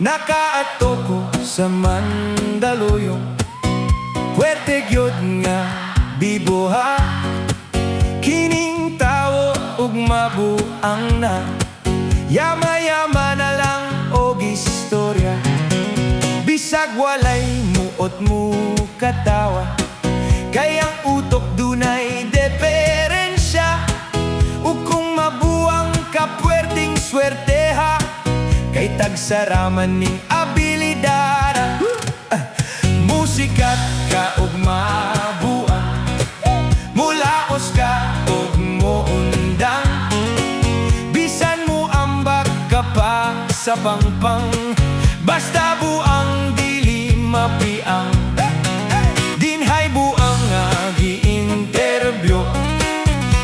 Nakaato ko sa Mandaluyong, puwerte gyud nga bibuha. Kining tawo ug mabuang na, yama-yama na lang og istorya. Bisag walay muot mo katawa, kay ang utok dunay diferensya. Ug kung mabuang ka puwerteng swerteha, kay tagsaraman ning abilidad. Musikat ka ug mabuang, mulaos ka ug muundang. Bisan mo ambak ka pa sa pangpang, basta buang dili mapiang. Dinhay buang nga gi-interview,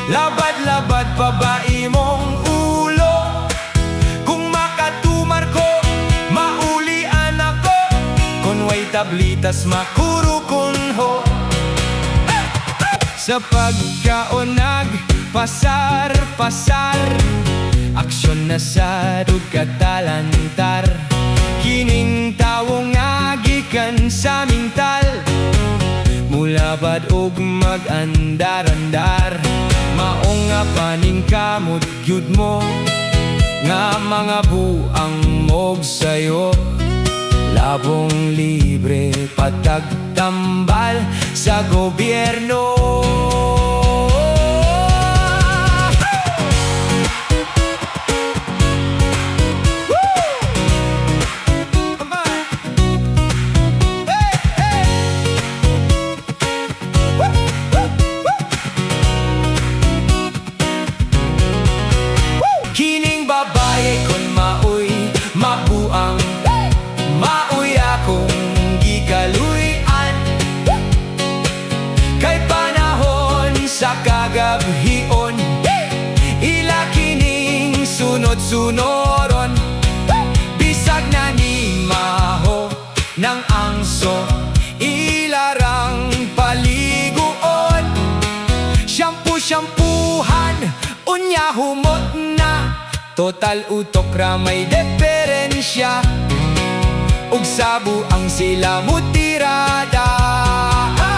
labad-labad pa ba imong ulo? Kung makatumar ko, maulian ako. Kung way tablitas makurukunho. Sa pagkaonag, pasar-pasar, aksyon na sa katalantar. Kining tawo nga gikan sa mintal, mulabad og mag-andar-andar. Maong nga paning kamot gyud mo, nga mga buang mog sayo. Labong libre patagtambal sa gobyerno. Kining babae kon maoy mabuang, maoy akong gikaluyan. Kay panahon sa kagabhion, ila kining sunod-sunoron. Bisag na ni maho ng angso, ilarang paliguon. Shampoo-shampoohan, unya humot na, total utok ra may diferensya. Ug sabu ang sila mutirada. Ha